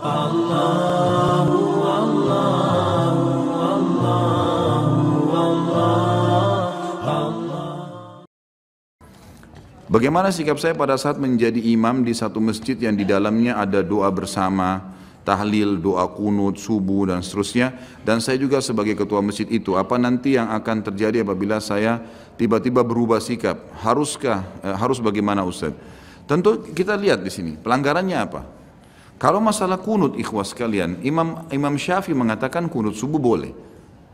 Bagaimana sikap saya pada saat menjadi imam di satu masjid yang di dalamnya ada doa bersama, tahlil, doa kunut, subuh dan seterusnya, dan saya juga sebagai ketua masjid itu, apa nanti yang akan terjadi apabila saya tiba-tiba berubah sikap? Harus bagaimana Ustaz? Tentu kita lihat di sini pelanggarannya apa. Kalau masalah kunut ikhwas sekalian, Imam Syafi'i mengatakan kunut subuh boleh.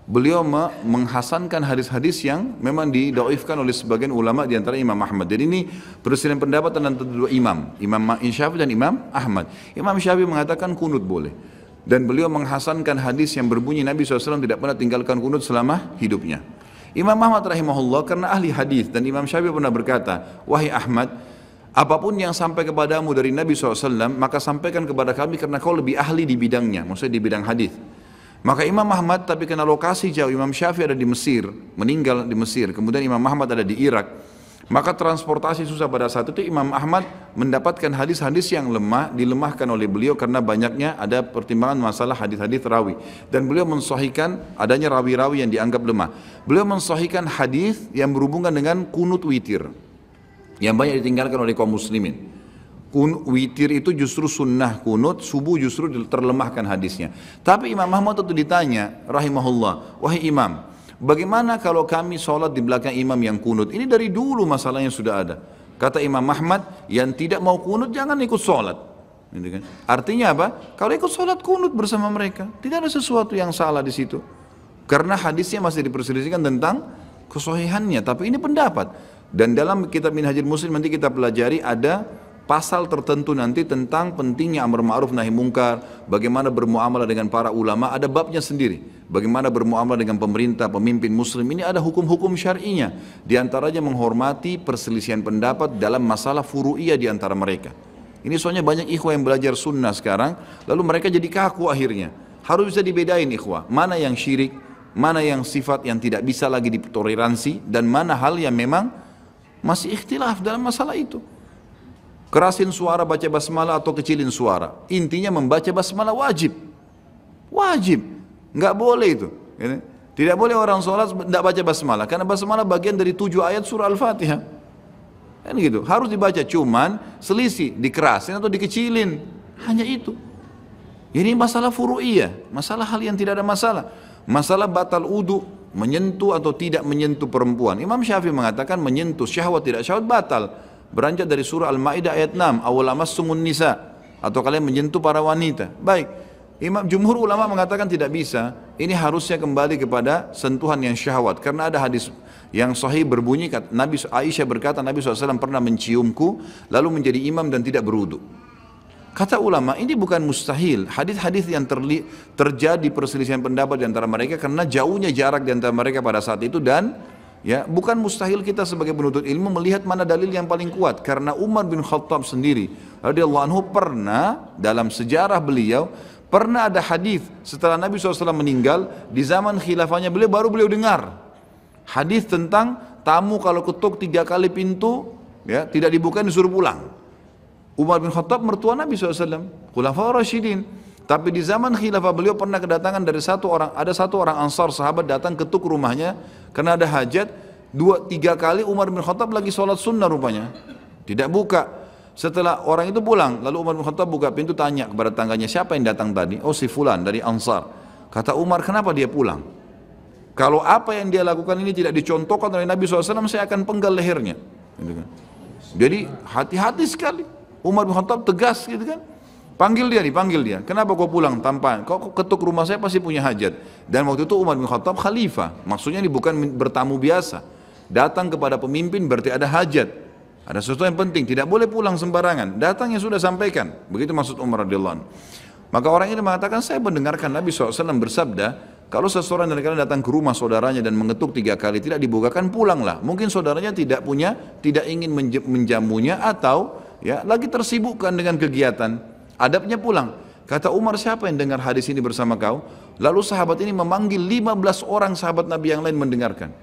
Beliau menghasankan hadis-hadis yang memang didaifkan oleh sebagian ulama di antara Imam Ahmad. Jadi ini perselisihan pendapat antara dua imam, Imam Syafi'i dan Imam Ahmad. Imam Syafi'i mengatakan kunut boleh. Dan beliau menghasankan hadis yang berbunyi Nabi SAW tidak pernah tinggalkan kunut selama hidupnya. Imam Ahmad rahimahullah karena ahli hadis dan Imam Syafi'i pernah berkata, wahai Ahmad, apapun yang sampai kepadamu dari Nabi SAW, maka sampaikan kepada kami karena kau lebih ahli di bidangnya, maksudnya di bidang hadis. Maka Imam Ahmad tapi kena lokasi jauh, Imam Syafi'i ada di Mesir, meninggal di Mesir, kemudian Imam Ahmad ada di Irak, maka transportasi susah pada saat itu. Imam Ahmad mendapatkan hadis-hadis yang lemah, dilemahkan oleh beliau karena banyaknya ada pertimbangan masalah hadis-hadis rawi, dan beliau mensahihkan adanya rawi-rawi yang dianggap lemah. Beliau mensahihkan hadis yang berhubungan dengan kunut witir yang banyak ditinggalkan oleh kaum muslimin. Witir itu justru sunnah, kunut subuh justru terlemahkan hadisnya. Tapi Imam Ahmad itu ditanya rahimahullah, wahai imam, bagaimana kalau kami sholat di belakang imam yang kunut? Ini dari dulu masalahnya sudah ada. Kata Imam Ahmad, yang tidak mau kunut jangan ikut sholat. Gitu kan? Artinya apa? Kalau ikut sholat kunut bersama mereka, tidak ada sesuatu yang salah di situ. Karena hadisnya masih diperselisihkan tentang kesohihannya. Tapi ini pendapat. Dan dalam kitab Minhajul Muslim nanti kita pelajari ada pasal tertentu nanti tentang pentingnya amar ma'ruf nahi mungkar, bagaimana bermuamalah dengan para ulama, ada babnya sendiri. Bagaimana bermuamalah dengan pemerintah, pemimpin muslim, ini ada hukum-hukum syar'inya. Di antaranya menghormati perselisihan pendapat dalam masalah furu'iyah di antara mereka. Ini soalnya banyak ikhwah yang belajar sunnah sekarang, lalu mereka jadi kaku akhirnya. Harus bisa dibedain ikhwah, mana yang syirik, mana yang sifat yang tidak bisa lagi ditoleransi, dan mana hal yang memang masih ikhtilaf dalam masalah itu. Kerasin suara baca basmalah atau kecilin suara, intinya membaca basmalah wajib, nggak boleh itu. Tidak boleh orang sholat tidak baca basmalah, karena basmalah bagian dari 7 ayat surah Al-Fatihah, kan gitu. Harus dibaca, cuman selisih dikerasin atau dikecilin, hanya itu. Ini masalah furu'iyah, masalah hal yang tidak ada masalah. Masalah batal wudu, menyentuh atau tidak menyentuh perempuan. Imam Syafi'i mengatakan menyentuh syahwat tidak syahwat batal. Beranjak dari surah Al-Ma'idah ayat 6, awal amassumun nisa, atau kalian menyentuh para wanita. Baik, jumhur ulama mengatakan tidak bisa. Ini harusnya kembali kepada sentuhan yang syahwat, karena ada hadis yang sahih berbunyi, Aisyah berkata Nabi SAW pernah menciumku lalu menjadi imam dan tidak berwudu. Kata ulama ini bukan mustahil, hadis-hadis yang terjadi perselisihan pendapat di antara mereka karena jauhnya jarak di antara mereka pada saat itu, dan ya, bukan mustahil kita sebagai penuntut ilmu melihat mana dalil yang paling kuat. Karena Umar bin Khattab sendiri radhiyallahu anhu pernah, dalam sejarah beliau pernah ada hadis setelah Nabi SAW meninggal, di zaman khilafahnya beliau baru beliau dengar hadis tentang tamu kalau ketuk 3 kali pintu ya tidak dibuka disuruh pulang. Umar bin Khattab mertua Nabi SAW, khulafaur rasyidin. Tapi di zaman khilafah beliau pernah kedatangan dari ada satu orang Ansar sahabat datang ketuk rumahnya karena ada hajat. 2-3 kali Umar bin Khattab lagi sholat sunnah rupanya tidak buka. Setelah orang itu pulang, lalu Umar bin Khattab buka pintu, tanya kepada tangganya, siapa yang datang tadi? Oh, si fulan dari Ansar. Kata Umar, kenapa dia pulang? Kalau apa yang dia lakukan ini tidak dicontohkan oleh Nabi SAW, saya akan penggal lehernya. Jadi hati-hati sekali. Umar bin Khattab tegas gitu kan. Panggil dia. Kenapa kau pulang tanpa? Kau ketuk rumah saya pasti punya hajat. Dan waktu itu Umar bin Khattab khalifah. Maksudnya ini bukan bertamu biasa. Datang kepada pemimpin berarti ada hajat. Ada sesuatu yang penting. Tidak boleh pulang sembarangan. Datang yang sudah sampaikan. Begitu maksud Umar radhiyallahu anhu. Maka orang ini mengatakan, saya mendengarkan Nabi SAW bersabda, kalau seseorang dari kalian datang ke rumah saudaranya dan mengetuk 3 kali tidak dibukakan, pulanglah. Mungkin saudaranya tidak ingin menjamunya, atau ya lagi tersibukkan dengan kegiatan. Adabnya pulang. Kata Umar, siapa yang dengar hadis ini bersama kau? Lalu sahabat ini memanggil 15 orang sahabat Nabi yang lain mendengarkan.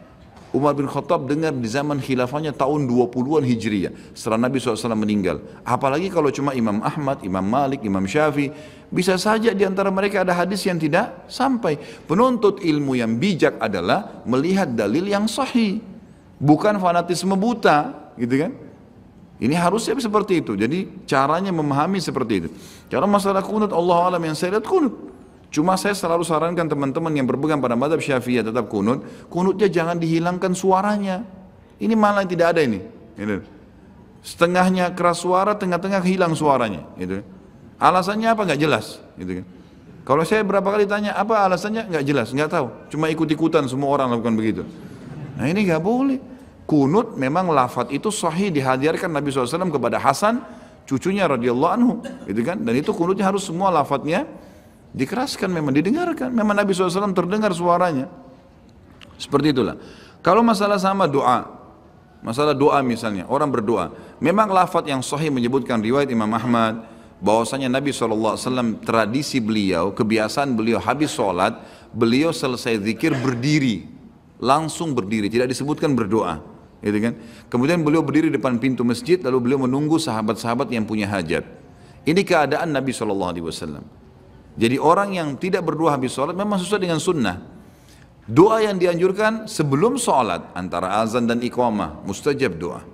Umar bin Khattab dengar di zaman khilafahnya tahun 20-an Hijriyah setelah Nabi SAW meninggal. Apalagi kalau cuma Imam Ahmad, Imam Malik, Imam Syafi'i, bisa saja di antara mereka ada hadis yang tidak sampai. Penuntut ilmu yang bijak adalah melihat dalil yang sahih, bukan fanatisme buta, gitu kan? Ini harusnya seperti itu. Jadi caranya memahami seperti itu. Kalau masalah kunut, Allah alam, yang saya lihat kunut. Cuma saya selalu sarankan teman-teman yang berpegang pada mazhab Syafi'iyah tetap kunut, kunutnya jangan dihilangkan suaranya. Ini malah tidak ada ini. Gitu. Setengahnya keras suara, tengah-tengah hilang suaranya. Gitu. Alasannya apa? Nggak jelas. Gitu. Kalau saya berapa kali tanya apa alasannya, nggak jelas, nggak tahu. Cuma ikut-ikutan semua orang lakukan begitu. Nah ini nggak boleh. Kunut memang lafaz itu sahih dihadirkan Nabi SAW kepada Hasan, cucunya radhiyallahu anhu. Gitu kan? Dan itu kunutnya harus semua lafaznya dikeraskan, memang didengarkan, memang Nabi SAW terdengar suaranya. Seperti itulah. Kalau masalah sama doa, masalah doa misalnya, orang berdoa, memang lafaz yang sahih menyebutkan riwayat Imam Ahmad, bahwasanya Nabi SAW tradisi beliau, kebiasaan beliau habis sholat, beliau selesai zikir berdiri, langsung berdiri, tidak disebutkan berdoa. Gitu kan? Kemudian beliau berdiri depan pintu masjid, lalu beliau menunggu sahabat-sahabat yang punya hajat. Ini keadaan Nabi SAW. Jadi orang yang tidak berdoa habis sholat memang sesuai dengan sunnah. Doa yang dianjurkan sebelum sholat antara azan dan iqamah, mustajab doa.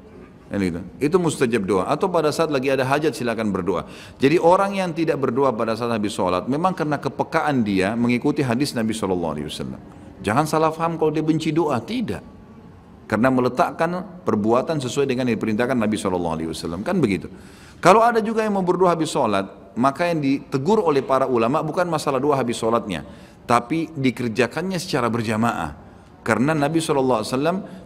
Itu mustajab doa. Atau pada saat lagi ada hajat silakan berdoa. Jadi orang yang tidak berdoa pada saat habis sholat memang karena kepekaan dia mengikuti hadis Nabi SAW. Jangan salah faham kalau dia benci doa, tidak. Karena meletakkan perbuatan sesuai dengan yang diperintahkan Nabi SAW. Kan begitu. Kalau ada juga yang mau berdoa habis sholat, maka yang ditegur oleh para ulama bukan masalah doa habis sholatnya, tapi dikerjakannya secara berjamaah. Karena Nabi SAW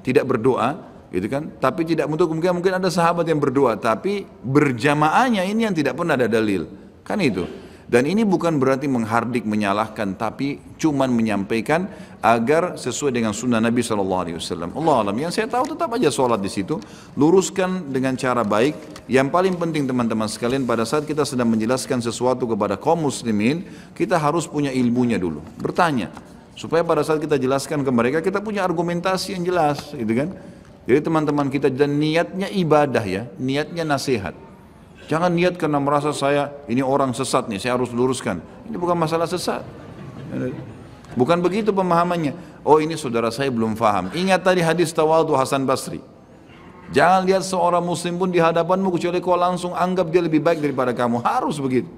tidak berdoa, gitu kan? Tapi tidak untuk mungkin ada sahabat yang berdoa, tapi berjamaahnya ini yang tidak pernah ada dalil, kan itu. Dan ini bukan berarti menghardik, menyalahkan, tapi cuman menyampaikan agar sesuai dengan sunnah Nabi SAW. Allah alam, yang saya tahu tetap aja sholat di situ, luruskan dengan cara baik. Yang paling penting teman-teman sekalian, pada saat kita sedang menjelaskan sesuatu kepada kaum muslimin, kita harus punya ilmunya dulu, bertanya, supaya pada saat kita jelaskan ke mereka, kita punya argumentasi yang jelas, gitu kan? Jadi teman-teman kita, dan niatnya ibadah ya, niatnya nasihat. Jangan niat karena merasa saya ini orang sesat nih, saya harus luruskan. Ini bukan masalah sesat. Bukan begitu pemahamannya. Oh ini saudara saya belum paham. Ingat tadi hadis tawadhu Hasan Basri. Jangan lihat seorang muslim pun di hadapanmu kecuali kau langsung anggap dia lebih baik daripada kamu. Harus begitu.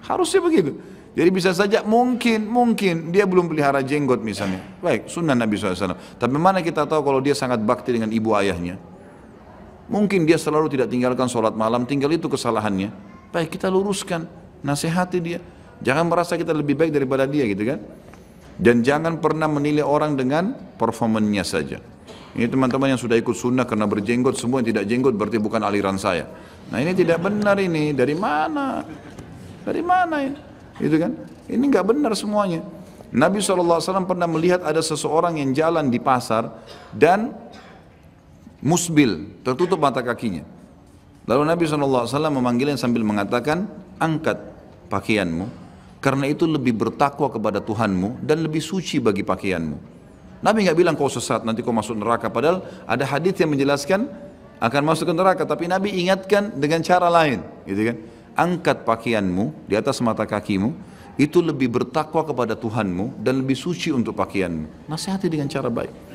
Harusnya begitu. Jadi bisa saja mungkin dia belum pelihara jenggot misalnya. Baik, sunnah Nabi SAW. Tapi mana kita tahu kalau dia sangat bakti dengan ibu ayahnya. Mungkin dia selalu tidak tinggalkan sholat malam, tinggal itu kesalahannya. Baik, kita luruskan, nasihati dia. Jangan merasa kita lebih baik daripada dia, gitu kan? Dan jangan pernah menilai orang dengan performanya saja. Ini teman-teman yang sudah ikut sunnah karena berjenggot, semua yang tidak jenggot berarti bukan aliran saya. Nah ini tidak benar ini, dari mana? Dari mana ini? Gitu kan? Ini nggak benar semuanya. Nabi SAW pernah melihat ada seseorang yang jalan di pasar dan musbil, tertutup mata kakinya. Lalu Nabi SAW memanggilnya sambil mengatakan, angkat pakaianmu, karena itu lebih bertakwa kepada Tuhanmu dan lebih suci bagi pakaianmu. Nabi nggak bilang kau sesat, nanti kau masuk neraka. Padahal ada hadis yang menjelaskan akan masuk ke neraka, tapi Nabi ingatkan dengan cara lain, gitu kan? Angkat pakaianmu di atas mata kakimu, itu lebih bertakwa kepada Tuhanmu dan lebih suci untuk pakaianmu. Nasihati dengan cara baik.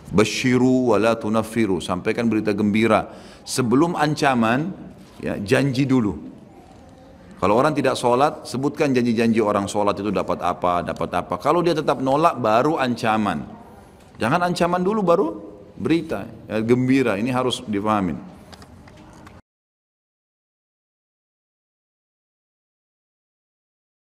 Basyiru wa la tunaffiru, sampaikan berita gembira sebelum ancaman, ya, janji dulu. Kalau orang tidak sholat, sebutkan janji-janji orang sholat itu dapat apa. Kalau dia tetap nolak, baru ancaman. Jangan ancaman dulu baru berita, ya, gembira. Ini harus dipahamin.